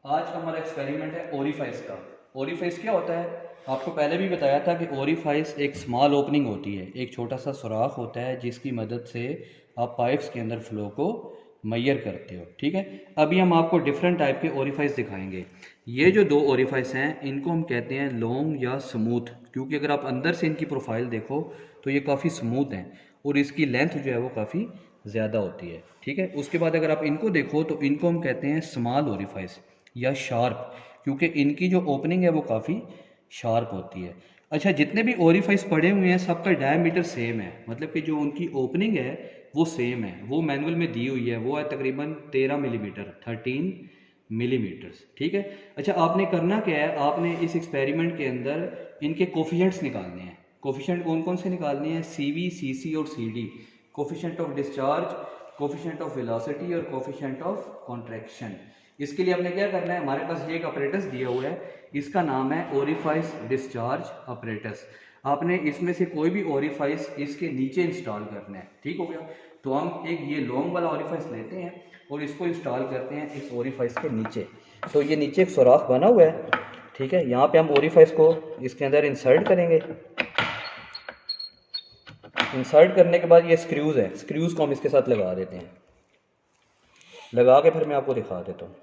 आज का हमारा एक्सपेरिमेंट है ओरिफाइस का। ओरिफाइस क्या होता है? आपको पहले भी बताया था कि ओरिफाइस एक स्मॉल ओपनिंग होती है, एक छोटा सा सुराख होता है जिसकी मदद से आप पाइप्स के अंदर फ्लो को मैयर करते हो। ठीक है, अभी हम आपको डिफरेंट टाइप के ओरिफाइस दिखाएंगे। ये जो दो ओरिफाइस हैं इनको हम कहते हैं लॉन्ग या स्मूथ, क्योंकि अगर आप अंदर से इनकी प्रोफाइल देखो तो ये काफ़ी स्मूथ हैं और इसकी लेंथ जो है वो काफ़ी ज़्यादा होती है। ठीक है, उसके बाद अगर आप इनको देखो तो इनको हम कहते हैं स्मॉल ओरिफाइस या शार्प, क्योंकि इनकी जो ओपनिंग है वो काफ़ी शार्प होती है। अच्छा, जितने भी ओरिफाइस पड़े हुए हैं सबका डायमीटर सेम है, मतलब कि जो उनकी ओपनिंग है वो सेम है, वो मैनुअल में दी हुई है, वो है तकरीबन 13 मिलीमीटर, 13 मिलीमीटर्स। ठीक है। अच्छा, आपने करना क्या है, आपने इस एक्सपेरिमेंट के अंदर इनके कोफिशेंट्स निकालने हैं। कोफिशेंट कौन कौन से निकालने हैं? CV, CC और CD। Coefficient of discharge, coefficient of velocity और कोफिशेंट ऑफ कॉन्ट्रैक्शन। इसके लिए हमने क्या करना है, हमारे पास ये एक अपरेटस दिया हुआ है, इसका नाम है ओरिफाइस डिस्चार्ज अपरेटस। आपने इसमें से कोई भी ओरिफाइस इसके नीचे इंस्टॉल करना है। ठीक हो गया, तो हम एक ये लॉन्ग वाला ओरिफाइस लेते हैं और इसको इंस्टॉल करते हैं इस ओरिफाइस के नीचे। तो ये नीचे एक सुराख बना हुआ है। ठीक है, यहाँ पे हम ओरिफाइस को इसके अंदर इंसर्ट करेंगे। इंसर्ट करने के बाद ये स्क्रूज है, स्क्रूज को हम इसके साथ लगा देते हैं। लगा के फिर मैं आपको दिखा देता हूँ।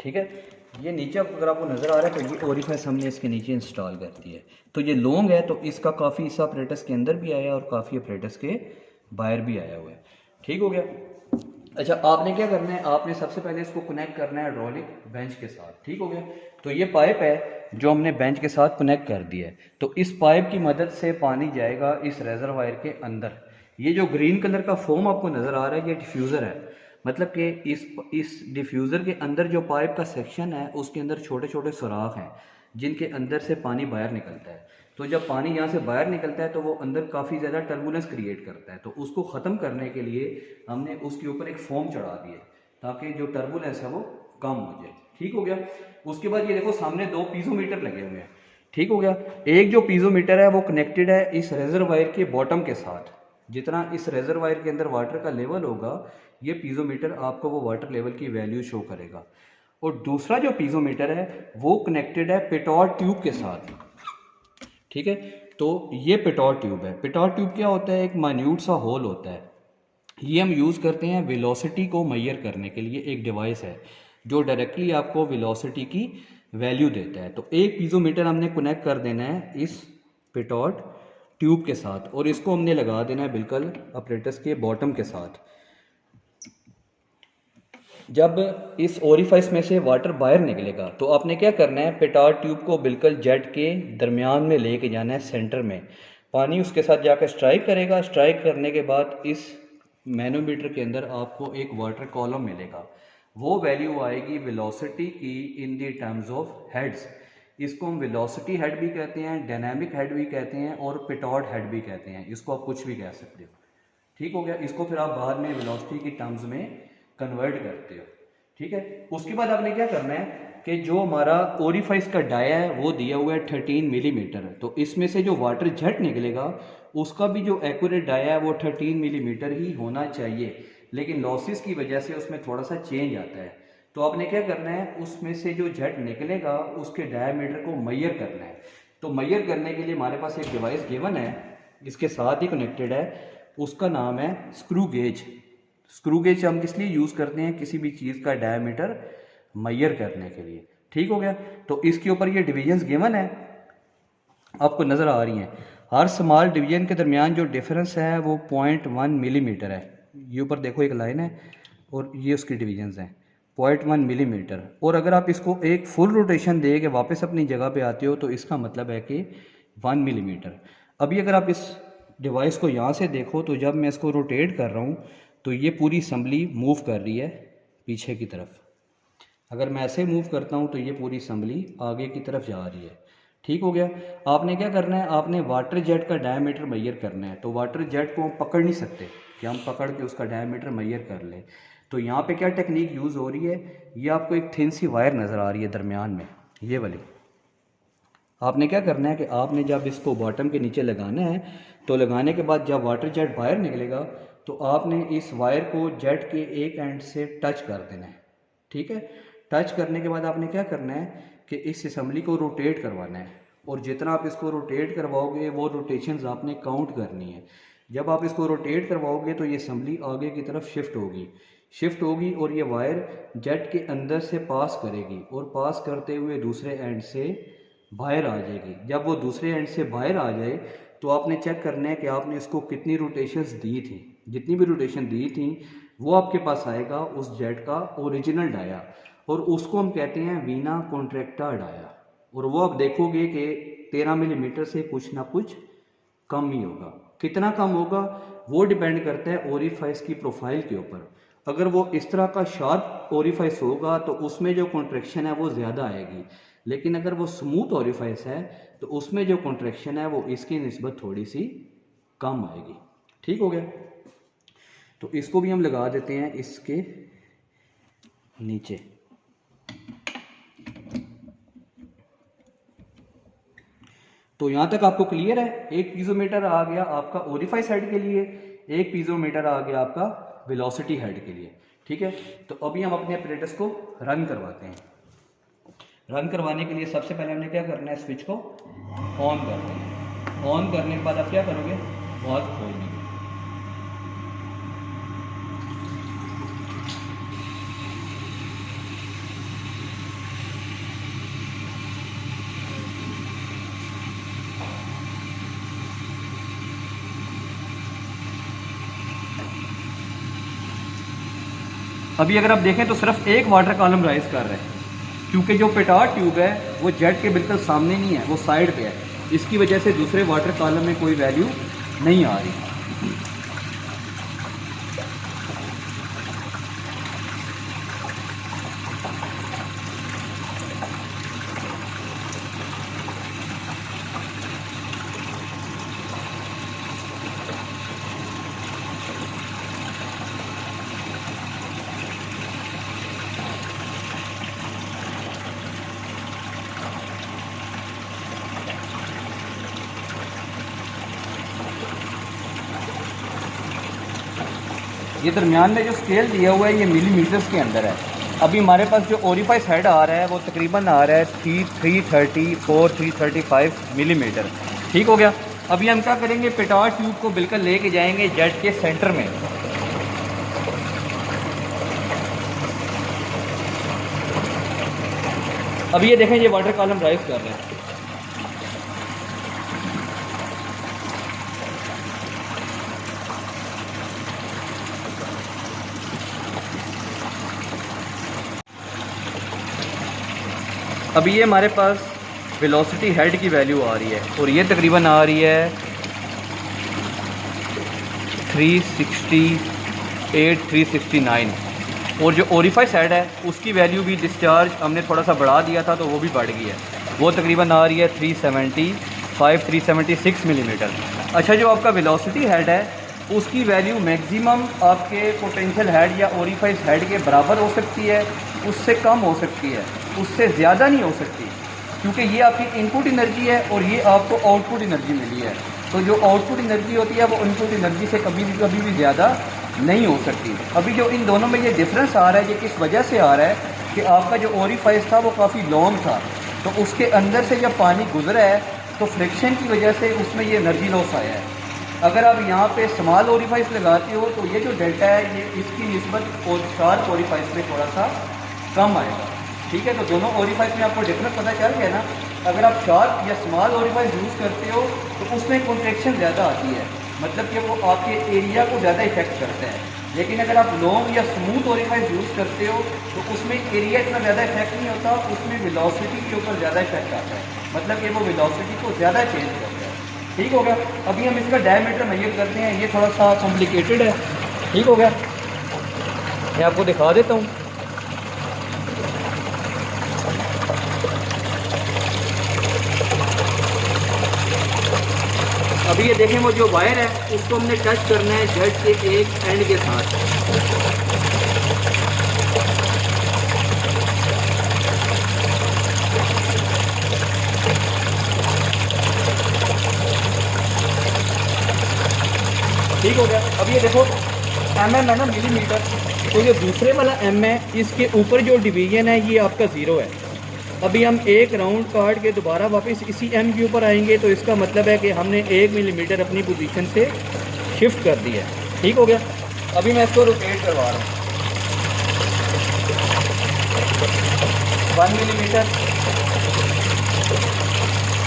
ठीक है, ये नीचे अगर आपको नज़र आ रहा है तो ये ओरिफाइस हमने इसके नीचे इंस्टॉल कर दी है। तो ये लॉन्ग है तो इसका काफ़ी हिस्सा अपरेटस के अंदर भी आया और काफ़ी अपरेटस के बाहर भी आया हुआ है। ठीक हो गया। अच्छा, आपने क्या करना है, आपने सबसे पहले इसको कनेक्ट करना है हाइड्रोलिक बेंच के साथ। ठीक हो गया, तो ये पाइप है जो हमने बेंच के साथ कनेक्ट कर दिया है। तो इस पाइप की मदद से पानी जाएगा इस रेजरवायर के अंदर। ये जो ग्रीन कलर का फोम आपको नज़र आ रहा है ये डिफ्यूज़र है, मतलब कि इस डिफ्यूज़र के अंदर जो पाइप का सेक्शन है उसके अंदर छोटे छोटे सुराख हैं जिनके अंदर से पानी बाहर निकलता है। तो जब पानी यहाँ से बाहर निकलता है तो वो अंदर काफ़ी ज़्यादा टर्बुलेंस क्रिएट करता है, तो उसको ख़त्म करने के लिए हमने उसके ऊपर एक फोम चढ़ा दिया ताकि जो टर्बुलेंस है वो कम हो जाए। ठीक हो गया। उसके बाद ये देखो सामने दो पीजोमीटर लगे हुए हैं। ठीक हो गया, एक जो पीजोमीटर है वो कनेक्टेड है इस रेजरवायर के बॉटम के साथ। जितना इस रेजरवायर के अंदर वाटर का लेवल होगा ये पीजोमीटर आपको वो वाटर लेवल की वैल्यू शो करेगा। और दूसरा जो पीजोमीटर है वो कनेक्टेड है पिटॉट ट्यूब के साथ। ठीक है, तो ये पिटॉट ट्यूब है। पिटॉट ट्यूब क्या होता है? एक माइन्यूट सा होल होता है। ये हम यूज़ करते हैं वेलोसिटी को मैयर करने के लिए। एक डिवाइस है जो डायरेक्टली आपको वेलोसिटी की वैल्यू देता है। तो एक पीजोमीटर हमने कनेक्ट कर देना है इस पिटॉट ट्यूब के साथ और इसको हमने लगा देना है बिल्कुल अपरेटस के बॉटम के साथ। जब इस ओरिफाइस में से वाटर बाहर निकलेगा तो आपने क्या करना है, पिटॉट ट्यूब को बिल्कुल जेट के दरमियान में लेके जाना है, सेंटर में। पानी उसके साथ जाकर स्ट्राइक करेगा। स्ट्राइक करने के बाद इस मैनोमीटर के अंदर आपको एक वाटर कॉलम मिलेगा। वो वैल्यू आएगी वेलोसिटी की in the terms of heads. इसको हम वेलोसिटी हेड भी कहते हैं, डायनामिक हेड भी कहते हैं और पिटॉट हेड भी कहते हैं। इसको आप कुछ भी कह सकते हो। ठीक हो गया, इसको फिर आप बाद में वेलोसिटी की टर्म्स में कन्वर्ट करते हो। ठीक है, उसके बाद आपने क्या करना है कि जो हमारा ओरिफाइस का डाया है वो दिया हुआ है 13 मिलीमीटर, तो इसमें से जो वाटर जेट निकलेगा उसका भी जो एक्यूरेट डाया है वो 13 मिलीमीटर ही होना चाहिए, लेकिन लॉसेस की वजह से उसमें थोड़ा सा चेंज आता है। तो आपने क्या करना है, उसमें से जो जेट निकलेगा उसके डायमीटर को मैयर करना है। तो मैयर करने के लिए हमारे पास एक डिवाइस गिवन है, इसके साथ ही कनेक्टेड है, उसका नाम है स्क्रू गेज। स्क्रू गेज हम किस लिए यूज़ करते हैं? किसी भी चीज़ का डायमीटर मैयर करने के लिए। ठीक हो गया, तो इसके ऊपर ये डिवीजन्स गिवन है आपको नज़र आ रही हैं। हर स्मॉल डिवीजन के दरमियान जो डिफरेंस है वो 0.1 मिलीमीटर है। ये ऊपर देखो एक लाइन है और ये उसकी डिवीजन्स हैं 0.1 मिलीमीटर। और अगर आप इसको एक फुल रोटेशन दे के वापस अपनी जगह पे आते हो तो इसका मतलब है कि 1 मिलीमीटर। अभी अगर आप इस डिवाइस को यहाँ से देखो तो जब मैं इसको रोटेट कर रहा हूँ तो ये पूरी असम्बली मूव कर रही है पीछे की तरफ। अगर मैं ऐसे मूव करता हूँ तो ये पूरी असम्बली आगे की तरफ जा रही है। ठीक हो गया। आपने क्या करना है, आपने वाटर जेट का डायमीटर मेजर करना है। तो वाटर जेट को हम पकड़ नहीं सकते कि हम पकड़ के उसका डायमीटर मेजर कर लें। तो यहाँ पे क्या टेक्निक यूज़ हो रही है, ये आपको एक थिन सी वायर नज़र आ रही है दरमियान में, ये वाली। आपने क्या करना है कि आपने जब इसको बॉटम के नीचे लगाना है तो लगाने के बाद जब वाटर जेट बाहर निकलेगा तो आपने इस वायर को जेट के एक एंड से टच कर देना है। ठीक है। टच करने के बाद आपने क्या करना है कि इस असम्बली को रोटेट करवाना है, और जितना आप इसको रोटेट करवाओगे वो रोटेशंस आपने काउंट करनी है। जब आप इसको रोटेट करवाओगे तो ये असम्बली आगे की तरफ शिफ्ट होगी और ये वायर जेट के अंदर से पास करेगी और पास करते हुए दूसरे एंड से बाहर आ जाएगी। जब वो दूसरे एंड से बाहर आ जाए तो आपने चेक करना है कि आपने इसको कितनी रोटेशंस दी थी। जितनी भी रोटेशन दी थी वो आपके पास आएगा उस जेट का ओरिजिनल डाया, और उसको हम कहते हैं वीना कॉन्ट्रैक्टा डाया। और वो आप देखोगे कि 13 मिलीमीटर से कुछ ना कुछ कम ही होगा। कितना कम होगा वो डिपेंड करता है ओरिफाइस की प्रोफाइल के ऊपर। अगर वो इस तरह का शार्प ओरिफाइस होगा तो उसमें जो कॉन्ट्रैक्शन है वो ज़्यादा आएगी, लेकिन अगर वो स्मूथ ओरिफाइस है तो उसमें जो कॉन्ट्रैक्शन है वो इसकी निस्बत थोड़ी सी कम आएगी। ठीक हो गया। तो इसको भी हम लगा देते हैं इसके नीचे। तो यहाँ तक आपको क्लियर है। एक पीजोमीटर आ गया आपका ओरिफाइस हेड के लिए, एक पीजोमीटर आ गया आपका वेलोसिटी हेड के लिए। ठीक है। तो अभी हम अपने अपरेटस को रन करवाते हैं। रन करवाने के लिए सबसे पहले हमने क्या करना है, स्विच को ऑन कर देना है। ऑन करने के बाद आप क्या करोगे, वाल्व खोल देंगे। अभी अगर आप देखें तो सिर्फ एक वाटर कॉलम राइज कर रहा है, क्योंकि जो पेटार ट्यूब है वो जेट के बिल्कुल सामने नहीं है, वो साइड पे है। इसकी वजह से दूसरे वाटर कॉलम में कोई वैल्यू नहीं आ रही। ये दरमियान में जो स्केल दिया हुआ है ये मिलीमीटर्स के अंदर है। अभी हमारे पास जो ओरिफाइस हेड आ रहा है वो तकरीबन आ रहा है 334-335 मिलीमीटर। ठीक हो गया। अभी हम क्या करेंगे, पेटार ट्यूब को बिल्कुल लेके जाएंगे जेट के सेंटर में। अभी ये देखें, ये वाटर कॉलम राइज कर रहे हैं। अभी ये हमारे पास वेलोसिटी हेड की वैल्यू आ रही है और ये तकरीबन आ रही है 368-369। और जो ओरिफाइस हेड है उसकी वैल्यू भी डिस्चार्ज हमने थोड़ा सा बढ़ा दिया था तो वो भी बढ़ गई है, वो तकरीबन आ रही है 375-376 मिलीमीटर। अच्छा, जो आपका वेलोसिटी हेड है उसकी वैल्यू मैक्सिमम आपके पोटेंशियल हेड या ओरिफाइस हेड के बराबर हो सकती है, उससे कम हो सकती है, उससे ज़्यादा नहीं हो सकती, क्योंकि ये आपकी इनपुट एनर्जी है और ये आपको आउटपुट एनर्जी मिली है। तो जो आउटपुट एनर्जी होती है वो इनपुट एनर्जी से कभी भी ज़्यादा नहीं हो सकती। अभी जो इन दोनों में ये डिफरेंस आ रहा है, ये किस वजह से आ रहा है कि आपका जो ओरिफाइस था वो काफ़ी लॉन्ग था, तो उसके अंदर से जब पानी गुजरा है तो फ्रिक्शन की वजह से उसमें ये एनर्जी लॉस आया है। अगर आप यहाँ पे स्मॉल ओरिफाइस लगाते हो तो ये जो डेल्टा है ये इसकी निस्बत और शार्प ओरिफाइस में थोड़ा सा कम आएगा। ठीक है। तो दोनों ओरिफाइस में आपको डिफरेंस पता चल गया ना। अगर आप शार्प या स्मॉल ओरिफाइस यूज़ करते हो तो उसमें कॉन्ट्रैक्शन ज़्यादा आती है, मतलब कि वो आपके एरिया को ज़्यादा इफेक्ट करता है। लेकिन अगर आप लॉन्ग या स्मूथ ओरिफाइस यूज़ करते हो तो उसमें एरिया इतना ज़्यादा इफेक्ट नहीं होता, उसमें वेलोसिटी के ऊपर ज़्यादा इफेक्ट आता है, मतलब कि वो वेलोसिटी को ज़्यादा चेंज करता है। ठीक हो गया। अभी हम इसका डायमीटर मेजर करते हैं, ये थोड़ा सा कॉम्प्लिकेटेड है। ठीक हो गया, मैं आपको दिखा देता हूँ। अभी ये देखें, वो जो वायर है उसको हमने टच करना है जेट के एक एंड के साथ। ठीक हो गया। अब ये देखो mm है ना, मिलीमीटर, तो ये दूसरे वाला m है, इसके ऊपर जो डिवीजन है ये आपका 0 है। अभी हम एक राउंड काट के दोबारा वापस इसी m के ऊपर आएंगे, तो इसका मतलब है कि हमने 1 मिलीमीटर अपनी पोजीशन से शिफ्ट कर दिया है। ठीक हो गया। अभी मैं इसको रोटेट करवा रहा हूँ। 1 मिलीमीटर,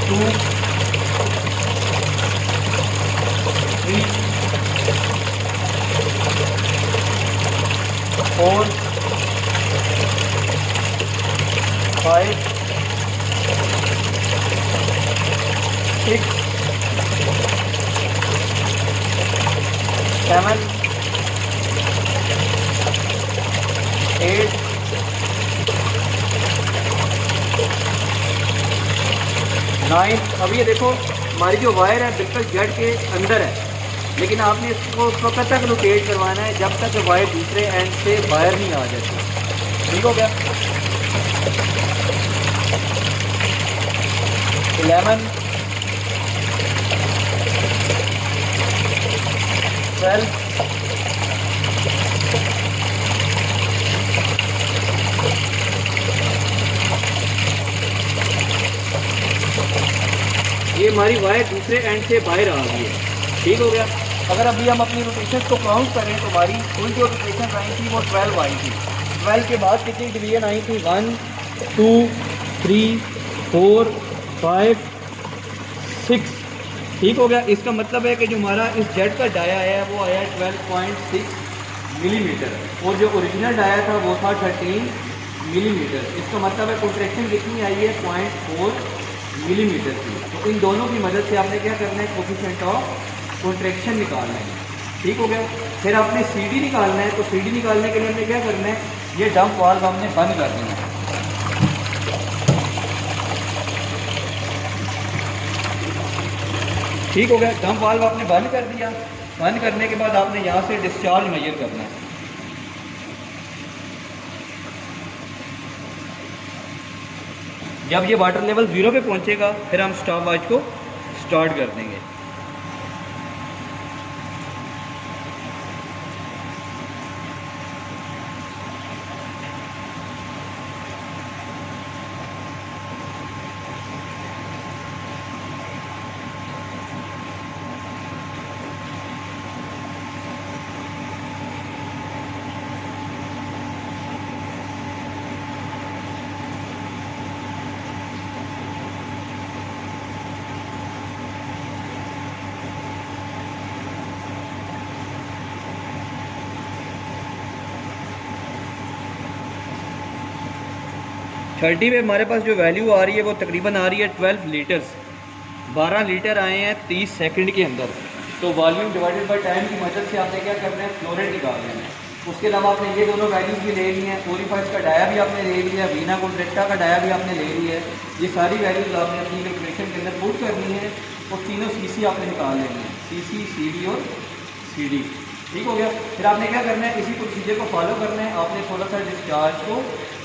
2, 3, 4, 5, 6, 7, 8, 9। अब ये देखो हमारी जो वायर है बिल्कुल जड़ के अंदर है, लेकिन आपने इसको उस वक्त तक रोटेट करवाना है जब तक वायर दूसरे एंड से बाहर नहीं आ जाती। ठीक हो गया। 11, 12, ये हमारी वायर दूसरे एंड से बाहर आ गई है। ठीक हो गया। अगर अभी हम अपनी रोटेशन को काउंट करें तो हमारी कुल जो रोटेशन आई थी वो 12 आई थी। 12 के बाद कितनी डिवीजन आई थी? 1, 2, 3, 4, 5, 6। ठीक हो गया। इसका मतलब है कि जो हमारा इस जेट का डाया है वो आया 12.6 मिलीमीटर, और जो ओरिजिनल डाया था वो था 13 मिलीमीटर। इसका मतलब है कॉन्ट्रैक्शन कितनी आई है? 0.4 मिलीमीटर की। तो इन दोनों की मदद से आपने क्या करना है? कोफिशिएंट ऑफ कॉन्ट्रैक्शन निकालना है। ठीक हो गया। फिर आपने CD निकालना है, तो CD निकालने के लिए हमने क्या करना है? ये डंप वाल्व हमने बंद कर देना है। ठीक हो गया। डंप वाल्व आपने बंद कर दिया। बंद करने के बाद आपने यहाँ से डिस्चार्ज मेजर करना है। जब ये वाटर लेवल 0 पे पहुँचेगा फिर हम स्टॉप वॉच को स्टार्ट कर देंगे। थर्टी में हमारे पास जो वैल्यू आ रही है वो तकरीबन आ रही है 12 लीटर्स। 12 लीटर आए हैं 30 सेकंड के अंदर। तो वॉल्यूम डिवाइडेड बाय टाइम की मदद से आपने क्या करना है? फ्लो रेट निकाल लेना है। उसके अलावा आपने ये दोनों वैल्यूज़ भी ले ली हैं। ओरिफाइस का डाया भी आपने ले लिया, वीना कॉन्ट्रैक्टा का डाया भी आपने ले लिया है। ये सारी वैल्यूज़ आपने अपनी कैलकुलेशन के अंदर पुट करनी है और तीनों CC आपने निकाल लेनी है, CC, CD और CD। ठीक हो गया। फिर आपने क्या करना है? इसी प्रोसीजर को फॉलो करना है। आपने थोड़ा सा डिस्चार्ज को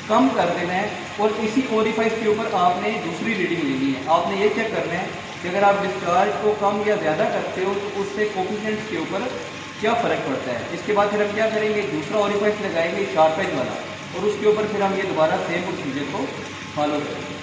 कम कर देना है और इसी ओरिफाइस के ऊपर आपने दूसरी रीडिंग लेनी है। आपने ये चेक करना है कि अगर आप डिस्चार्ज को कम या ज़्यादा करते हो तो उससे कोफिशिएंट के ऊपर क्या फ़र्क पड़ता है। इसके बाद फिर हम क्या करेंगे? दूसरा ओरिफाइस लगाएंगे शार्प एज वाला, और उसके ऊपर फिर हम ये दोबारा सेम प्रोसीजर को फॉलो करेंगे।